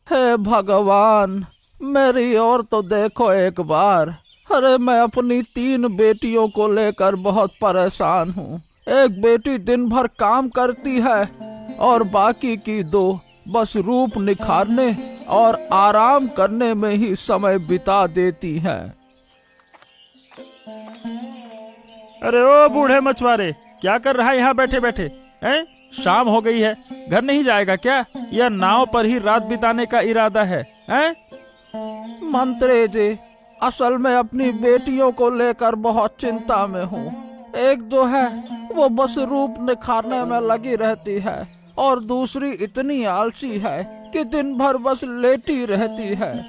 हे भगवान, मेरी ओर तो देखो एक बार। अरे मैं अपनी 3 बेटियों को लेकर बहुत परेशान हूँ। एक बेटी दिन भर काम करती है और बाकी की 2 बस रूप निखारने और आराम करने में ही समय बिता देती हैं। अरे ओ बूढ़े मछुआरे, क्या कर रहा है यहाँ बैठे बैठे? हैं? शाम हो गई है, घर नहीं जाएगा क्या, या नाव पर ही रात बिताने का इरादा है? हैं? मंत्री जी, असल में अपनी बेटियों को लेकर बहुत चिंता में हूँ। एक जो है वो बस रूप निखारने में लगी रहती है और दूसरी इतनी आलसी है कि दिन भर बस लेटी रहती है।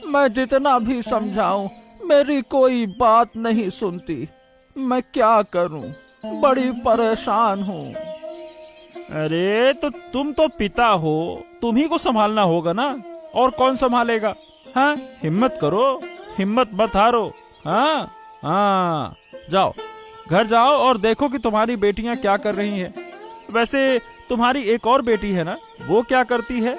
मैं जितना भी समझाऊं मेरी कोई बात नहीं सुनती। मैं क्या करूं? बड़ी परेशान हूँ। अरे तो तुम तो पिता हो, तुम ही को संभालना होगा ना, और कौन संभालेगा? हाँ, हिम्मत करो, हिम्मत मत हारो। हाँ हाँ, जाओ, घर जाओ और देखो कि तुम्हारी बेटियां क्या कर रही हैं। वैसे तुम्हारी एक और बेटी है ना, वो क्या करती है?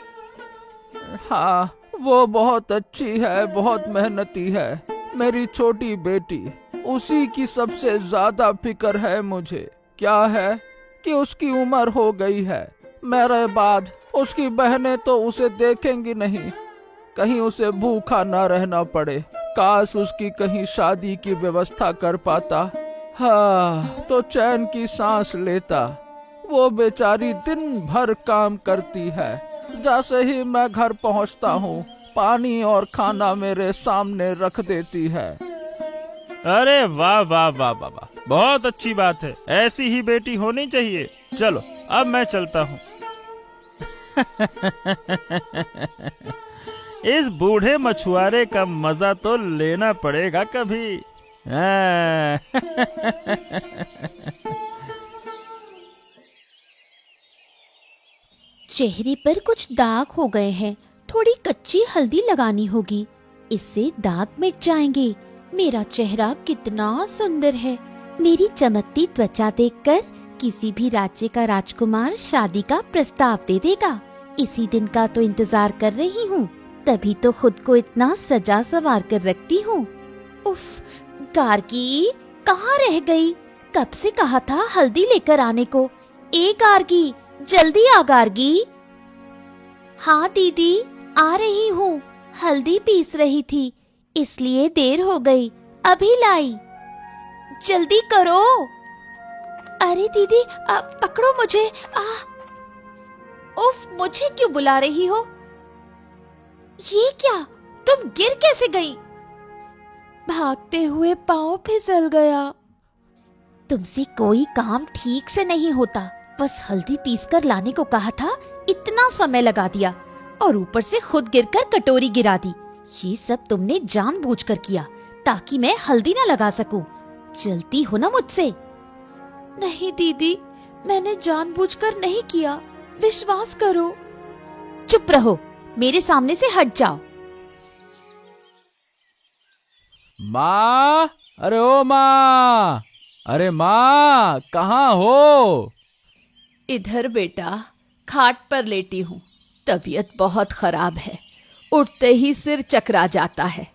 हाँ, वो बहुत अच्छी है, बहुत मेहनती है। मेरी छोटी बेटी, उसी की सबसे ज्यादा फिक्र है मुझे। क्या है कि उसकी उम्र हो गई है। मेरे बाद उसकी बहनें तो उसे देखेंगी नहीं। कहीं उसे भूखा ना रहना पड़े। काश उसकी कहीं शादी की व्यवस्था कर पाता। हाँ, तो चैन की सांस लेता। वो बेचारी दिन भर काम करती है। जैसे ही मैं घर पहुंचता हूँ, पानी और खाना मेरे सामने रख देती है। अरे वाह वाह वाह वाह वाह, बहुत अच्छी बात है, ऐसी ही बेटी होनी चाहिए। चलो अब मैं चलता हूँ। इस बूढ़े मछुआरे का मजा तो लेना पड़ेगा कभी। हाँ। चेहरे पर कुछ दाग हो गए हैं, थोड़ी कच्ची हल्दी लगानी होगी, इससे दाग मिट जाएंगे। मेरा चेहरा कितना सुंदर है। मेरी चमकती त्वचा देखकर किसी भी राज्य का राजकुमार शादी का प्रस्ताव दे देगा। इसी दिन का तो इंतजार कर रही हूँ, तभी तो खुद को इतना सजा संवार कर रखती हूँ। उफ, गार्गी कहाँ रह गई? कब से कहा था हल्दी लेकर आने को। ए गार्गी, जल्दी आ गार्गी। हाँ दीदी, आ रही हूँ। हल्दी पीस रही थी, इसलिए देर हो गई, अभी लाई। जल्दी करो। अरे दीदी, पकड़ो मुझे। उफ, मुझे क्यों बुला रही हो? ये क्या, तुम गिर कैसे गई? भागते हुए पाँव फिसल गया। तुमसे कोई काम ठीक से नहीं होता। बस हल्दी पीसकर लाने को कहा था, इतना समय लगा दिया, और ऊपर से खुद गिरकर कटोरी गिरा दी। ये सब तुमने जानबूझकर किया, ताकि मैं हल्दी ना लगा सकूं। जलती हो ना मुझसे? नहीं दीदी, मैंने जानबूझकर नहीं किया, विश्वास करो। चुप रहो, मेरे सामने से हट जाओ। माँ, अरे ओ माँ, अरे माँ, कहाँ हो? इधर बेटा, खाट पर लेटी हूँ। तबीयत बहुत खराब है, उठते ही सिर चकरा जाता है।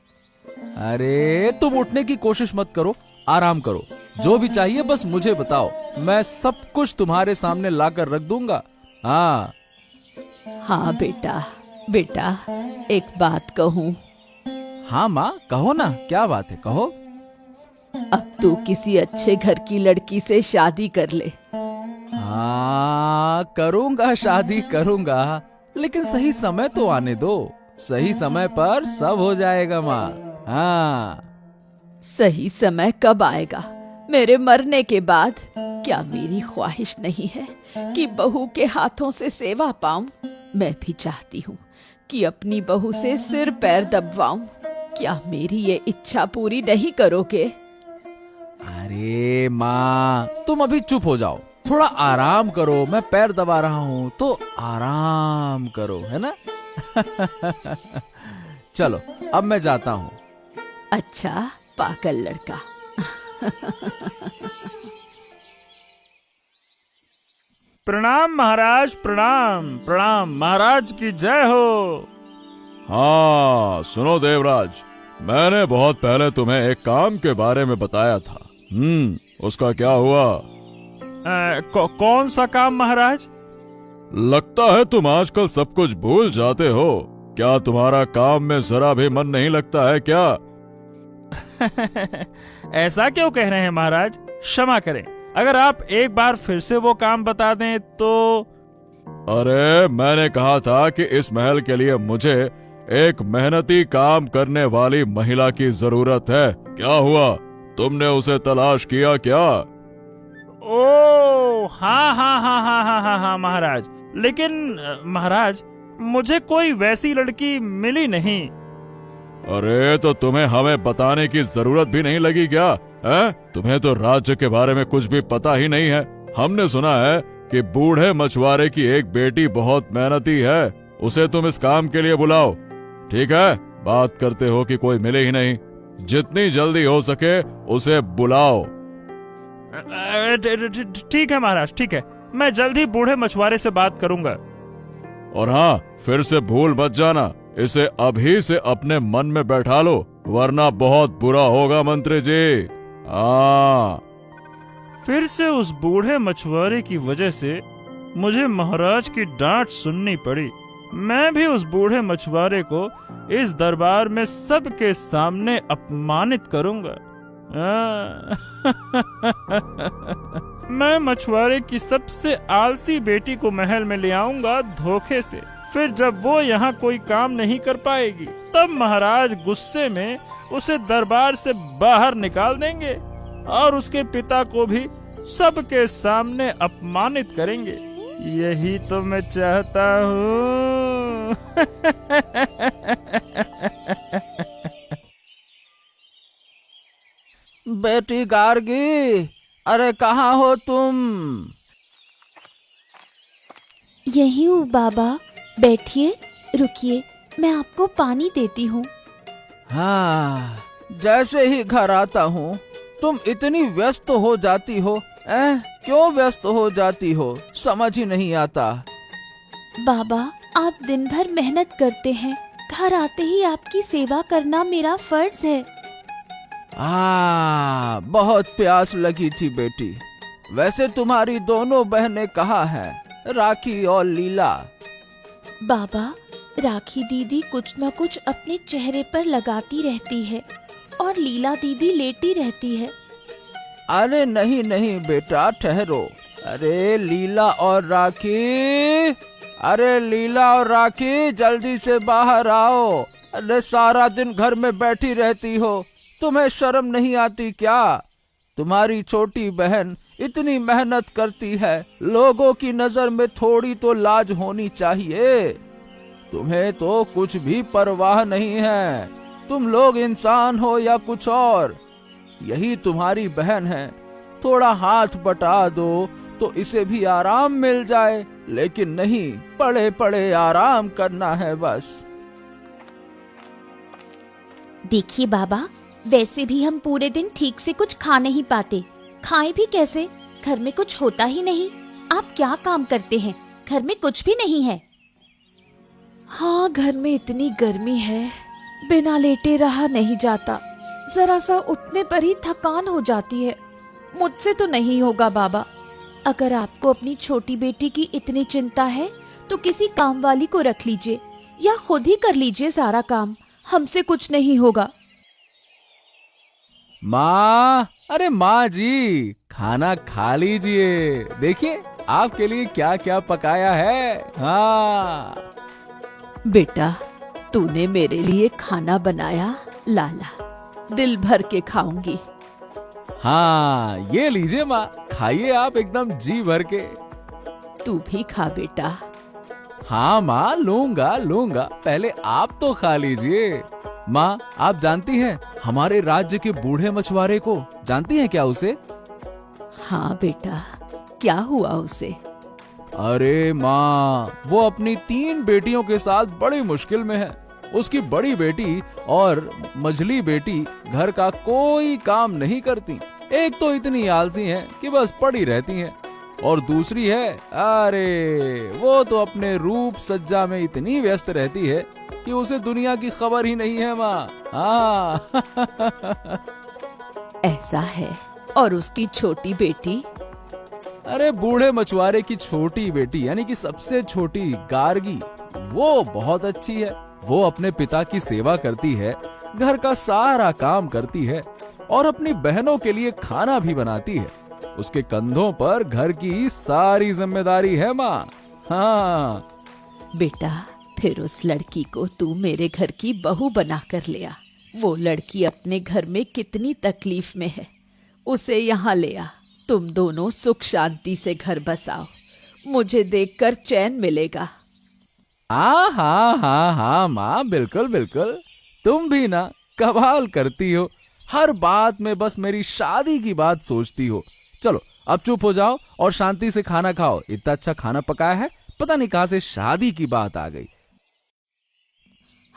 अरे तुम उठने की कोशिश मत करो, आराम करो। जो भी चाहिए बस मुझे बताओ, मैं सब कुछ तुम्हारे सामने लाकर रख दूंगा। हाँ। हाँ बेटा, बेटा एक बात कहूँ? हाँ माँ, कहो ना, क्या बात है, कहो। अब तू किसी अच्छे घर की लड़की से शादी कर ले। हाँ, करूंगा, शादी करूंगा, लेकिन सही समय तो आने दो। सही समय पर सब हो जाएगा माँ। हाँ। सही समय कब आएगा? मेरे मरने के बाद? क्या मेरी ख्वाहिश नहीं है कि बहू के हाथों से सेवा पाऊं? मैं भी चाहती हूँ कि अपनी बहू से सिर पैर दबवाऊं। क्या मेरी ये इच्छा पूरी नहीं करोगे? अरे माँ, तुम अभी चुप हो जाओ, थोड़ा आराम करो। मैं पैर दबा रहा हूँ तो आराम करो, है ना? चलो अब मैं जाता हूँ। अच्छा पागल लड़का। प्रणाम महाराज, प्रणाम प्रणाम, महाराज की जय हो। हाँ सुनो देवराज, मैंने बहुत पहले तुम्हें एक काम के बारे में बताया था। उसका क्या हुआ? कौन सा काम महाराज? लगता है तुम आजकल सब कुछ भूल जाते हो। क्या तुम्हारा काम में जरा भी मन नहीं लगता है क्या? ऐसा क्यों कह रहे हैं महाराज? क्षमा करें, अगर आप एक बार फिर से वो काम बता दें तो। अरे मैंने कहा था कि इस महल के लिए मुझे एक मेहनती काम करने वाली महिला की जरूरत है। क्या हुआ, तुमने उसे तलाश किया क्या? ओ हाँ हाँ हाँ हाँ हाँ हाँ हाँ महाराज, लेकिन महाराज मुझे कोई वैसी लड़की मिली नहीं। अरे तो तुम्हें हमें बताने की जरूरत भी नहीं लगी क्या? है? तुम्हें तो राज्य के बारे में कुछ भी पता ही नहीं है। हमने सुना है कि बूढ़े मछुआरे की एक बेटी बहुत मेहनती है, उसे तुम इस काम के लिए बुलाओ। ठीक है, बात करते हो कि कोई मिले ही नहीं। जितनी जल्दी हो सके उसे बुलाओ। ठीक है महाराज, ठीक है, मैं जल्द ही बूढ़े मछुआरे से बात करूंगा। और हाँ, फिर से भूल मत जाना, इसे अभी से अपने मन में बैठा लो, वरना बहुत बुरा होगा मंत्री जी। हाँ। फिर से उस बूढ़े मछुआरे की वजह से मुझे महाराज की डांट सुननी पड़ी। मैं भी उस बूढ़े मछुआरे को इस दरबार में सबके सामने अपमानित करूंगा। मैं मछुआरे की सबसे आलसी बेटी को महल में ले आऊंगा धोखे से। फिर जब वो यहाँ कोई काम नहीं कर पाएगी, तब महाराज गुस्से में उसे दरबार से बाहर निकाल देंगे और उसके पिता को भी सबके सामने अपमानित करेंगे। यही तो मैं चाहता हूँ। बेटी गार्गी, अरे कहाँ हो तुम? यही हूँ बाबा, बैठिए, रुकिए, मैं आपको पानी देती हूँ। हाँ, जैसे ही घर आता हूँ तुम इतनी व्यस्त हो जाती हो। क्यों व्यस्त हो जाती हो, समझ ही नहीं आता। बाबा, आप दिन भर मेहनत करते हैं, घर आते ही आपकी सेवा करना मेरा फर्ज है। बहुत प्यास लगी थी बेटी। वैसे तुम्हारी दोनों बहनें कहाँ हैं, राखी और लीला? बाबा, राखी दीदी कुछ न कुछ अपने चेहरे पर लगाती रहती है और लीला दीदी लेटी रहती है। अरे नहीं नहीं बेटा, ठहरो। अरे लीला और राखी, जल्दी से बाहर आओ। अरे सारा दिन घर में बैठी रहती हो, तुम्हें शर्म नहीं आती क्या? तुम्हारी छोटी बहन इतनी मेहनत करती है, लोगों की नजर में थोड़ी तो लाज होनी चाहिए। तुम्हें तो कुछ भी परवाह नहीं है। तुम लोग इंसान हो या कुछ और। यही तुम्हारी बहन है, थोड़ा हाथ बटा दो तो इसे भी आराम मिल जाए, लेकिन नहीं, पड़े पड़े आराम करना है बस। देखिए बाबा, वैसे भी हम पूरे दिन ठीक से कुछ खा नहीं पाते, खाएं भी कैसे? घर में कुछ होता ही नहीं। आप क्या काम करते हैं? घर में कुछ भी नहीं है। हाँ, घर में इतनी गर्मी है, बिना लेटे रहा नहीं जाता। जरा सा उठने पर ही थकान हो जाती है। मुझसे तो नहीं होगा बाबा। अगर आपको अपनी छोटी बेटी की इतनी चिंता है तो किसी काम वाली को रख लीजिए या खुद ही कर लीजिए सारा काम। हमसे कुछ नहीं होगा। माँ, अरे माँ जी, खाना खा लीजिए। देखिए आपके लिए क्या क्या पकाया है। हाँ बेटा, तूने मेरे लिए खाना बनाया, लाला, दिल भर के खाऊंगी। हाँ, ये लीजिए माँ, खाइए आप एकदम जी भर के। तू भी खा बेटा। हाँ माँ, लूंगा, पहले आप तो खा लीजिए। माँ, आप जानती हैं हमारे राज्य के बूढ़े मछुआरे को? जानती हैं क्या उसे? हाँ बेटा, क्या हुआ उसे? अरे माँ, वो अपनी 3 बेटियों के साथ बड़ी मुश्किल में है। उसकी बड़ी बेटी और मझली बेटी घर का कोई काम नहीं करती। एक तो इतनी आलसी हैं कि बस पड़ी रहती हैं, और दूसरी है, अरे वो तो अपने रूप सज्जा में इतनी व्यस्त रहती है कि उसे दुनिया की खबर ही नहीं है माँ। हाँ। ऐसा है। और उसकी छोटी बेटी? अरे बूढ़े मछुआरे की छोटी बेटी यानी कि सबसे छोटी गार्गी, वो बहुत अच्छी है। वो अपने पिता की सेवा करती है, घर का सारा काम करती है और अपनी बहनों के लिए खाना भी बनाती है। उसके कंधों पर घर की सारी जिम्मेदारी है माँ। हाँ। बेटा, फिर उस लड़की को तू मेरे घर की बहू बना कर ले आ। वो लड़की अपने घर में कितनी तकलीफ में है, उसे यहाँ ले आ। तुम दोनों सुख शांति से घर बसाओ, मुझे देखकर चैन मिलेगा। हाँ हाँ हाँ हाँ माँ, बिल्कुल बिल्कुल। तुम भी ना कमाल करती हो, हर बात में बस मेरी शादी की बात सोचती हो। चलो अब चुप हो जाओ और शांति से खाना खाओ। इतना अच्छा खाना पकाया है, पता नहीं कहां से शादी की बात आ गई।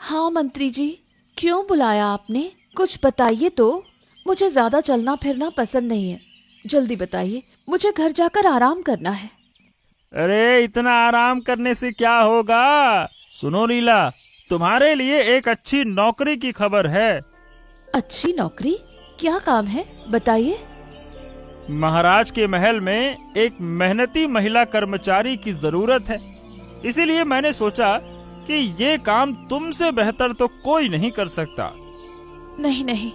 हाँ मंत्री जी, क्यों बुलाया आपने? कुछ बताइए तो। मुझे ज्यादा चलना फिरना पसंद नहीं है। जल्दी बताइए, मुझे घर जाकर आराम करना है। अरे इतना आराम करने से क्या होगा? सुनो नीला, तुम्हारे लिए एक अच्छी नौकरी की खबर है। अच्छी नौकरी? क्या काम है, बताइए। महाराज के महल में एक मेहनती महिला कर्मचारी की जरूरत है। इसीलिए मैंने सोचा कि ये काम तुमसे बेहतर तो कोई नहीं कर सकता। नहीं नहीं,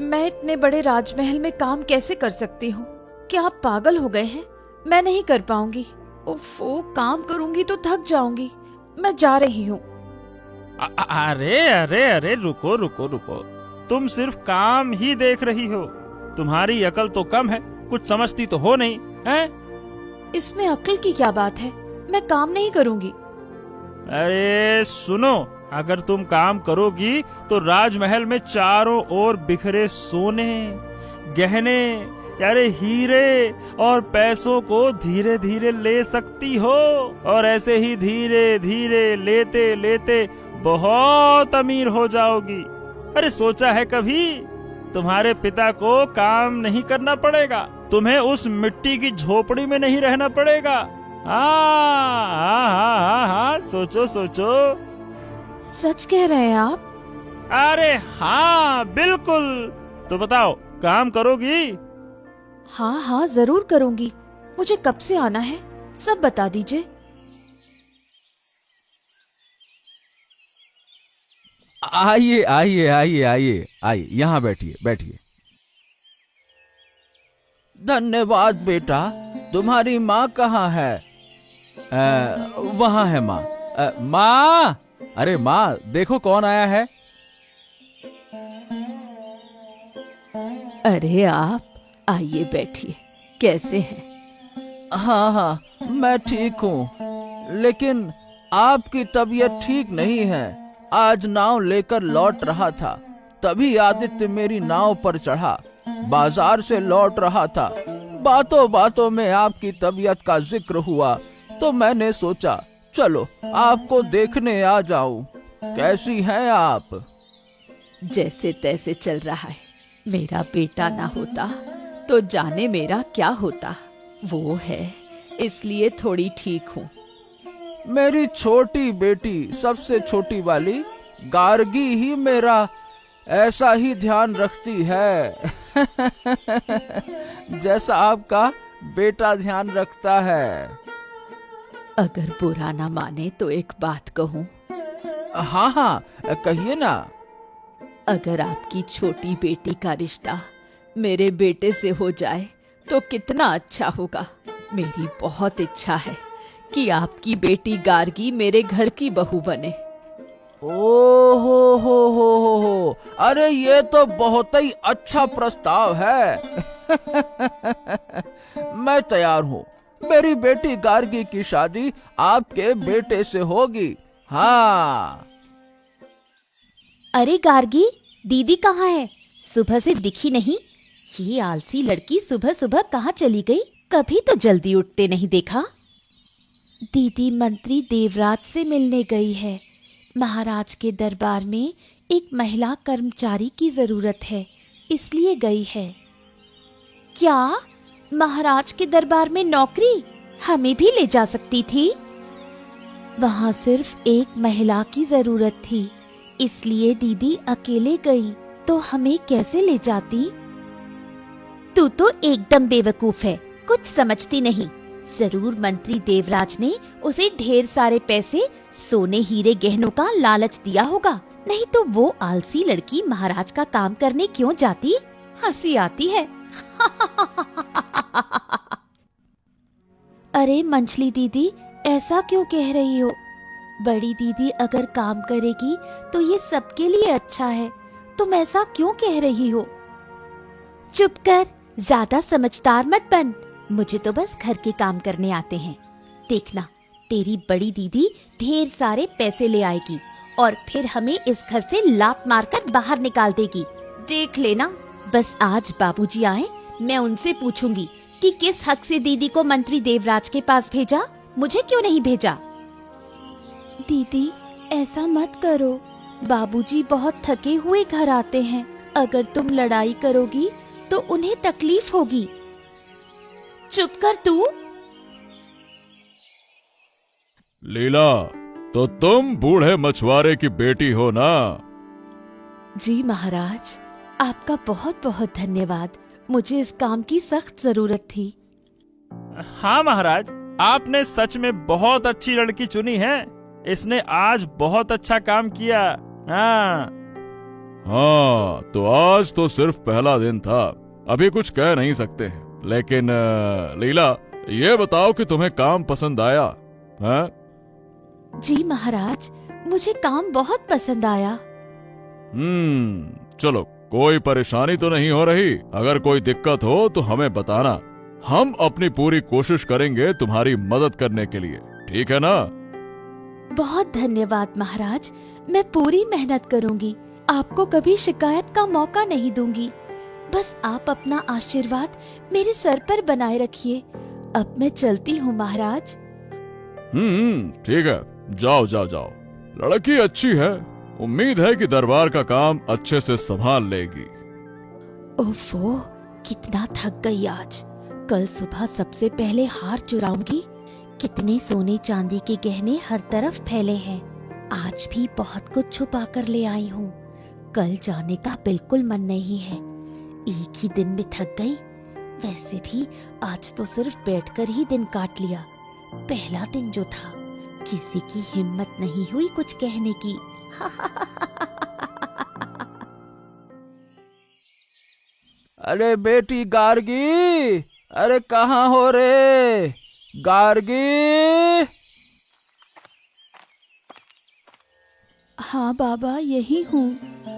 मैं इतने बड़े राजमहल में काम कैसे कर सकती हूँ? क्या आप पागल हो गए हैं? मैं नहीं कर पाऊंगी। ओफो, काम करूंगी तो थक जाऊंगी। मैं जा रही हूँ। अरे अरे अरे, रुको रुको रुको, तुम सिर्फ काम ही देख रही हो। तुम्हारी अकल तो कम है, कुछ समझती तो हो नहीं हैं? इसमें अक्ल की क्या बात है? मैं काम नहीं करूंगी। अरे सुनो, अगर तुम काम करोगी तो राजमहल में चारों ओर बिखरे सोने, गहने, यारे हीरे और पैसों को धीरे धीरे ले सकती हो। और ऐसे ही धीरे धीरे लेते लेते बहुत अमीर हो जाओगी। अरे सोचा है कभी? तुम्हारे पिता को काम नहीं करना पड़ेगा, तुम्हें उस मिट्टी की झोपड़ी में नहीं रहना पड़ेगा। हाँ हाँ हाँ हाँ, सोचो सोचो। सच कह रहे हैं आप? अरे हाँ बिल्कुल। तो बताओ, काम करोगी? हाँ हाँ, जरूर करूंगी। मुझे कब से आना है, सब बता दीजिए। आइए आइए आइए आइए आइए, यहाँ बैठिए बैठिए। धन्यवाद बेटा। तुम्हारी माँ कहाँ है? वहाँ है माँ। माँ, अरे माँ, देखो कौन आया है। अरे आप आइए, बैठिए। कैसे हैं? हाँ हाँ, मैं ठीक हूँ, लेकिन आपकी तबीयत ठीक नहीं है। आज नाव लेकर लौट रहा था, तभी आदित्य मेरी नाव पर चढ़ा। बाजार से लौट रहा था, बातों बातों में आपकी तबीयत का जिक्र हुआ, तो मैंने सोचा चलो आपको देखने आ जाऊं। कैसी हैं आप? जैसे तैसे चल रहा है। मेरा बेटा ना होता तो जाने मेरा क्या होता। वो है, इसलिए थोड़ी ठीक हूँ। मेरी छोटी बेटी, सबसे छोटी वाली गार्गी ही मेरा ऐसा ही ध्यान रखती है जैसा आपका बेटा ध्यान रखता है। अगर बुरा ना माने तो एक बात कहूँ। हाँ हाँ, कहिए ना। अगर आपकी छोटी बेटी का रिश्ता मेरे बेटे से हो जाए तो कितना अच्छा होगा। मेरी बहुत इच्छा है कि आपकी बेटी गार्गी मेरे घर की बहू बने। ओ हो, अरे ये तो बहुत ही अच्छा प्रस्ताव है मैं तैयार हूँ। मेरी बेटी गार्गी की शादी आपके बेटे से होगी। हाँ। अरे गार्गी, दीदी कहाँ है? सुबह से दिखी नहीं। ये आलसी लड़की सुबह सुबह कहाँ चली गई? कभी तो जल्दी उठते नहीं देखा। दीदी मंत्री देवराज से मिलने गई है। महाराज के दरबार में एक महिला कर्मचारी की जरूरत है, इसलिए गई है। क्या महाराज के दरबार में नौकरी? हमें भी ले जा सकती थी। वहाँ सिर्फ एक महिला की जरूरत थी, इसलिए दीदी अकेले गई, तो हमें कैसे ले जाती? तू तो एकदम बेवकूफ है, कुछ समझती नहीं। जरूर मंत्री देवराज ने उसे ढेर सारे पैसे, सोने हीरे गहनों का लालच दिया होगा, नहीं तो वो आलसी लड़की महाराज का काम करने क्यों जाती? हंसी आती है। अरे मंचली दीदी, ऐसा क्यों कह रही हो? बड़ी दीदी अगर काम करेगी तो ये सबके लिए अच्छा है, तुम ऐसा क्यों कह रही हो? चुप कर, ज्यादा समझदार मत बन। मुझे तो बस घर के काम करने आते हैं। देखना, तेरी बड़ी दीदी ढेर सारे पैसे ले आएगी और फिर हमें इस घर से लात मारकर बाहर निकाल देगी। देख लेना। बस आज बाबूजी आए, मैं उनसे पूछूंगी कि किस हक से दीदी को मंत्री देवराज के पास भेजा, मुझे क्यों नहीं भेजा। दीदी ऐसा मत करो, बाबूजी बहुत थके हुए घर आते हैं। अगर तुम लड़ाई करोगी तो उन्हें तकलीफ होगी। चुप कर तू। लीला, तो तुम बूढ़े मछुआरे की बेटी हो ना? जी महाराज, आपका बहुत बहुत धन्यवाद। मुझे इस काम की सख्त जरूरत थी। हाँ महाराज, आपने सच में बहुत अच्छी लड़की चुनी है। इसने आज बहुत अच्छा काम किया। हाँ हाँ, तो आज तो सिर्फ पहला दिन था, अभी कुछ कह नहीं सकते हैं। लेकिन लीला, ये बताओ कि तुम्हें काम पसंद आया? हाँ? जी महाराज, मुझे काम बहुत पसंद आया। चलो, कोई परेशानी तो नहीं हो रही? अगर कोई दिक्कत हो तो हमें बताना, हम अपनी पूरी कोशिश करेंगे तुम्हारी मदद करने के लिए, ठीक है ना? बहुत धन्यवाद महाराज, मैं पूरी मेहनत करूंगी, आपको कभी शिकायत का मौका नहीं दूंगी। बस आप अपना आशीर्वाद मेरे सर पर बनाए रखिए। अब मैं चलती हूँ महाराज। ठीक है, जाओ जाओ जाओ। लड़की अच्छी है, उम्मीद है कि दरबार का काम अच्छे से संभाल लेगी। ओफो, कितना थक गई आज। कल सुबह सबसे पहले हार चुराऊंगी। कितने सोने चांदी के गहने हर तरफ फैले हैं। आज भी बहुत कुछ छुपा कर ले आई हूँ। कल जाने का बिल्कुल मन नहीं है, एक ही दिन में थक गई। वैसे भी आज तो सिर्फ बैठकर ही दिन काट लिया। पहला दिन जो था, किसी की हिम्मत नहीं हुई कुछ कहने की। अरे बेटी गार्गी, अरे कहाँ हो रे गार्गी? हाँ बाबा, यही हूँ।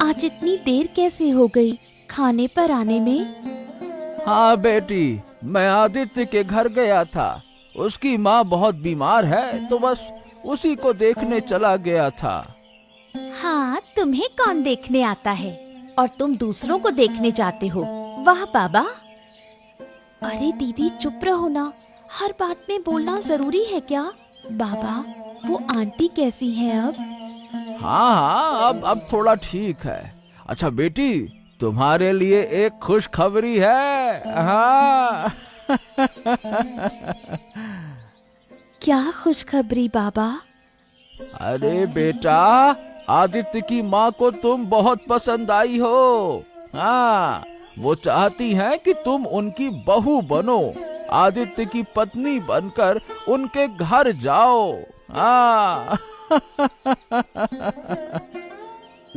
आज इतनी देर कैसे हो गई खाने पर आने में? हाँ बेटी, मैं आदित्य के घर गया था। उसकी माँ बहुत बीमार है, तो बस उसी को देखने चला गया था। हाँ, तुम्हें कौन देखने आता है और तुम दूसरों को देखने जाते हो? वाह बाबा। अरे दीदी चुप रहो ना, हर बात में बोलना जरूरी है क्या? बाबा, वो आंटी कैसी हैं अब? हाँ हाँ, अब थोड़ा ठीक है। अच्छा बेटी, तुम्हारे लिए एक खुशखबरी है। हाँ। क्या खुशखबरी बाबा? अरे बेटा, आदित्य की माँ को तुम बहुत पसंद आई हो। हाँ, वो चाहती हैं कि तुम उनकी बहू बनो, आदित्य की पत्नी बनकर उनके घर जाओ। हाँ।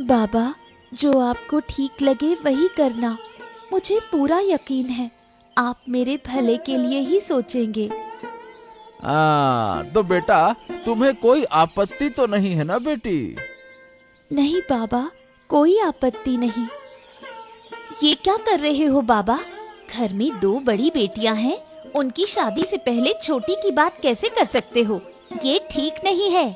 बाबा, जो आपको ठीक लगे वही करना। मुझे पूरा यकीन है आप मेरे भले के लिए ही सोचेंगे। तो बेटा, तुम्हें कोई आपत्ति तो नहीं है ना बेटी? नहीं बाबा, कोई आपत्ति नहीं। ये क्या कर रहे हो बाबा? घर में 2 बड़ी बेटियां हैं, उनकी शादी से पहले छोटी की बात कैसे कर सकते हो? ये ठीक नहीं है।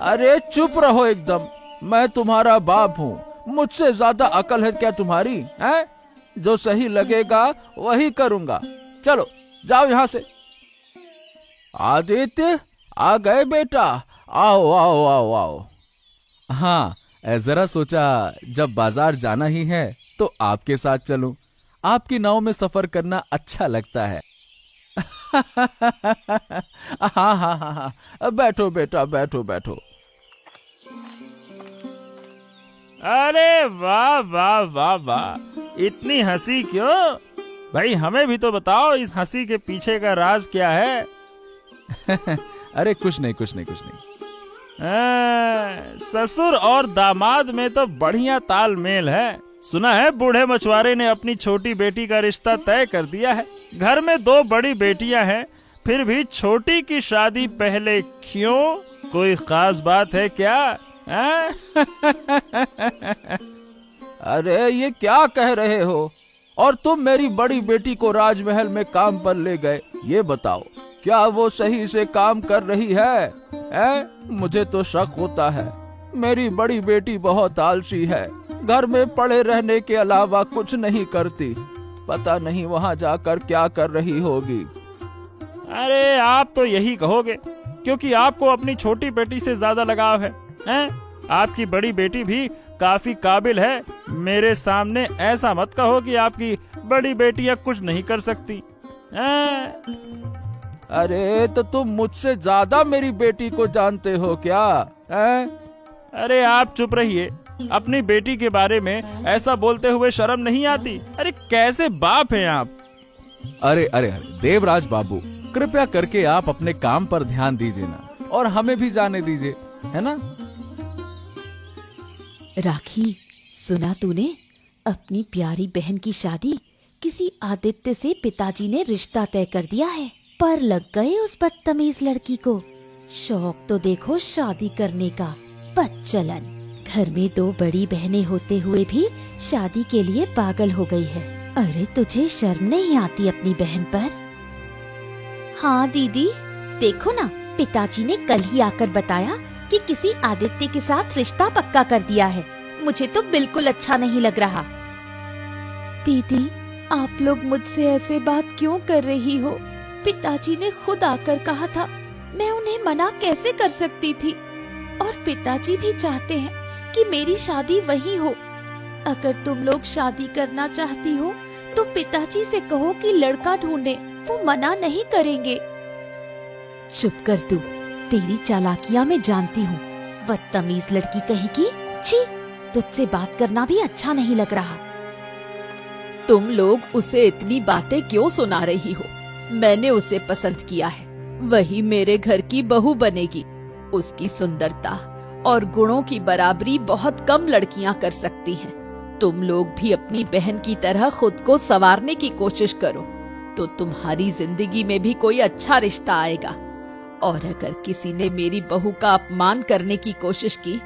अरे चुप रहो एकदम। मैं तुम्हारा बाप हूँ, मुझसे ज्यादा अकल है क्या तुम्हारी? हैं? जो सही लगेगा वही करूँगा। चलो जाओ यहाँ से। आदित्य, आ गए बेटा? आओ आओ आओ आओ। हाँ, जरा सोचा जब बाजार जाना ही है तो आपके साथ चलूं। आपकी नाव में सफर करना अच्छा लगता है। हाँ हाँ हाँ हाँ, बैठो बेटा, बैठो बैठो। अरे वाह वाह वाह वाह, इतनी हंसी क्यों भाई? हमें भी तो बताओ, इस हंसी के पीछे का राज क्या है? अरे कुछ नहीं कुछ नहीं कुछ नहीं। ससुर और दामाद में तो बढ़िया तालमेल है। सुना है बूढ़े मछुआरे ने अपनी छोटी बेटी का रिश्ता तय कर दिया है। घर में 2 बड़ी बेटियां हैं, फिर भी छोटी की शादी पहले क्यों? कोई खास बात है क्या? अरे ये क्या कह रहे हो? और तुम मेरी बड़ी बेटी को राजमहल में काम पर ले गए, ये बताओ क्या वो सही से काम कर रही है? मुझे तो शक होता है। मेरी बड़ी बेटी बहुत आलसी है, घर में पड़े रहने के अलावा कुछ नहीं करती। पता नहीं वहाँ जाकर क्या कर रही होगी। अरे आप तो यही कहोगे क्योंकि आपको अपनी छोटी बेटी से ज्यादा लगाव है, हैं? आपकी बड़ी बेटी भी काफी काबिल है। मेरे सामने ऐसा मत कहो कि आपकी बड़ी बेटियां कुछ नहीं कर सकती। अरे तो तुम मुझसे ज्यादा मेरी बेटी को जानते हो क्या? अरे आप चुप रहिए। अपनी बेटी के बारे में ऐसा बोलते हुए शर्म नहीं आती? अरे कैसे बाप हैं आप? अरे अरे अरे देवराज बाबू, कृपया करके आप अपने काम पर ध्यान दीजिए ना, और हमें भी जाने दीजिए, है ना? राखी, सुना तूने? अपनी प्यारी बहन की शादी किसी आदित्य से पिताजी ने रिश्ता तय कर दिया है। पर लग गए उस बदतमीज लड़की को। शौक तो देखो शादी करने का, बदचलन। घर में 2 बड़ी बहनें होते हुए भी शादी के लिए पागल हो गई है। अरे तुझे शर्म नहीं आती अपनी बहन पर? हाँ दीदी, देखो ना, पिताजी ने कल ही आकर बताया कि किसी आदित्य के साथ रिश्ता पक्का कर दिया है। मुझे तो बिल्कुल अच्छा नहीं लग रहा। दीदी, आप लोग मुझसे ऐसे बात क्यों कर रही हो? पिताजी ने खुद आकर कहा था, मैं उन्हें मना कैसे कर सकती थी? और पिताजी भी चाहते हैं कि मेरी शादी वही हो। अगर तुम लोग शादी करना चाहती हो तो पिताजी से कहो कि लड़का ढूंढे, वो मना नहीं करेंगे। चुप कर तू, तेरी चालाकियां मैं जानती हूँ। बदतमीज लड़की कहेगी। छी, तुझसे बात करना भी अच्छा नहीं लग रहा। तुम लोग उसे इतनी बातें क्यों सुना रही हो? मैंने उसे पसंद किया है, वही मेरे घर की बहू बनेगी। उसकी सुंदरता और गुणों की बराबरी बहुत कम लड़कियां कर सकती हैं। तुम लोग भी अपनी बहन की तरह खुद को संवारने की कोशिश करो, तो तुम्हारी जिंदगी में भी कोई अच्छा रिश्ता आएगा। और अगर किसी ने मेरी बहू का अपमान करने की कोशिश की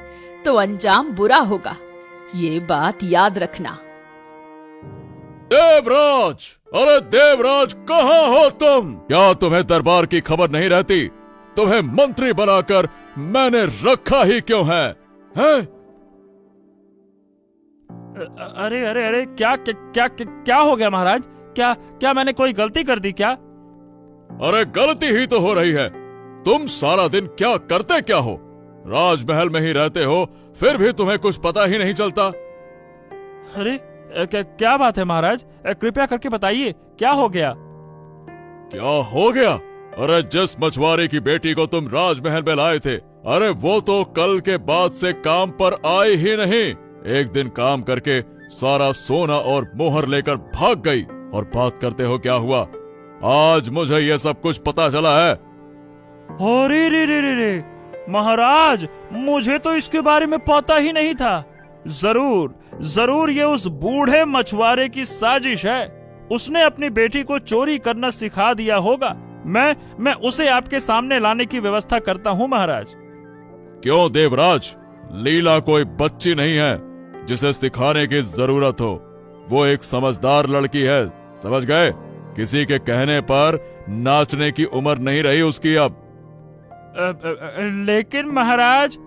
तो अंजाम बुरा होगा, ये बात याद रखना। देवराज, अरे देवराज, कहाँ हो तुम? क्या तुम्हें दरबार की खबर नहीं रहती? तुम्हें मंत्री बनाकर मैंने रखा ही क्यों है? हैं? अरे अरे अरे, क्या क्या क्या क्या हो गया महाराज? क्या क्या मैंने कोई गलती कर दी क्या? अरे गलती ही तो हो रही है। तुम सारा दिन क्या करते क्या हो? राजमहल में ही रहते हो, फिर भी तुम्हें कुछ पता ही नहीं चलता। अरे क्या बात है महाराज? कृपया करके बताइए, क्या हो गया? क्या हो गया? अरे जिस मछुआरे की बेटी को तुम राजमहल में लाए थे, अरे वो तो कल के बाद से काम पर आई ही नहीं। एक दिन काम करके सारा सोना और मोहर लेकर भाग गई। और बात करते हो क्या हुआ? आज मुझे ये सब कुछ पता चला है। अरे रे रे रे रे, महाराज, मुझे तो इसके बारे में पता ही नहीं था। जरूर जरूर ये उस बूढ़े मछुआरे की साजिश है। उसने अपनी बेटी को चोरी करना सिखा दिया होगा। मैं उसे आपके सामने लाने की व्यवस्था करता हूँ महाराज। क्यों देवराज? लीला कोई बच्ची नहीं है जिसे सिखाने की जरूरत हो। वो एक समझदार लड़की है, समझ गए? किसी के कहने पर नाचने की उम्र नहीं रही उसकी अब। लेकिन महाराज।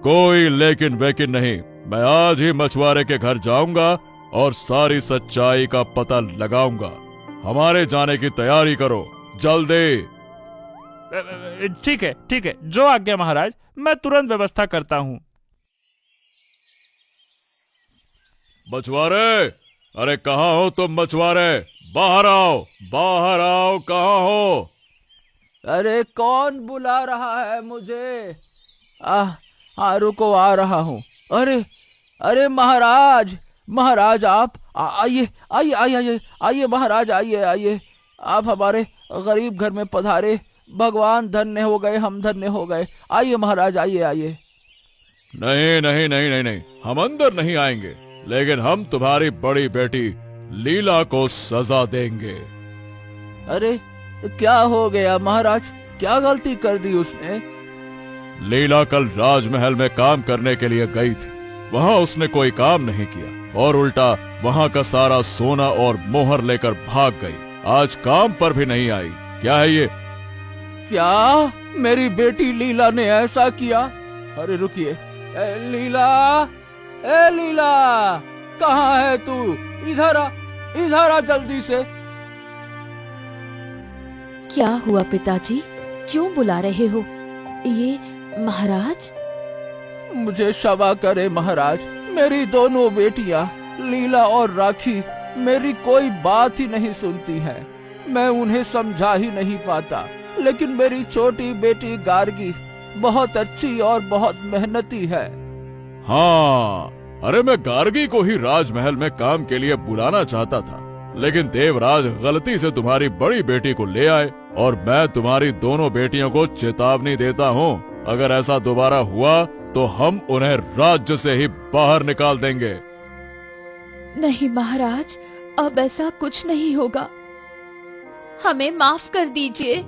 कोई लेकिन वेकिन नहीं। मैं आज ही मछुआरे के घर जाऊंगा और सारी सच्चाई का पता लगाऊंगा। हमारे जाने की तैयारी करो, जल्दी। ठीक है, जो आज्ञा महाराज, मैं तुरंत व्यवस्था करता हूँ। मछुआरे, अरे कहाँ हो तुम मछुआरे? बाहर आओ, बाहर आओ, कहाँ हो? अरे कौन बुला रहा है मुझे? हाँ रुको, आ रहा हूँ। अरे अरे महाराज, महाराज आप आइए आइए आइए आइए आइए महाराज, आइए आइए। आप हमारे गरीब घर में पधारे। भगवान धन्य हो गए, हम धन्य हो गए। आइए महाराज, आइए आइए। नहीं नहीं नहीं नहीं नहीं, हम अंदर नहीं आएंगे, लेकिन हम तुम्हारी बड़ी बेटी लीला को सजा देंगे। अरे क्या हो गया महाराज? क्या गलती कर दी उसने? लीला कल राजमहल में काम करने के लिए गई थी। वहाँ उसने कोई काम नहीं किया और उल्टा वहाँ का सारा सोना और मोहर लेकर भाग गई। आज काम पर भी नहीं आई। क्या है ये? क्या मेरी बेटी लीला ने ऐसा किया? अरे रुकिए, लीला, ए लीला, कहाँ है तू? इधर आ, इधर आ जल्दी से। क्या हुआ पिताजी? क्यों बुला रहे हो? ये महाराज? मुझे क्षमा करे महाराज, मेरी दोनों बेटियां लीला और राखी मेरी कोई बात ही नहीं सुनती हैं। मैं उन्हें समझा ही नहीं पाता, लेकिन मेरी छोटी बेटी गार्गी बहुत अच्छी और बहुत मेहनती है। हाँ, अरे मैं गार्गी को ही राजमहल में काम के लिए बुलाना चाहता था, लेकिन देवराज गलती से तुम्हारी बड़ी बेटी को ले आए और मैं तुम्हारी दोनों बेटियों को चेतावनी देता हूँ, अगर ऐसा दोबारा हुआ तो हम उन्हें राज्य से ही बाहर निकाल देंगे। नहीं महाराज, अब ऐसा कुछ नहीं होगा। हमें माफ कर दीजिए।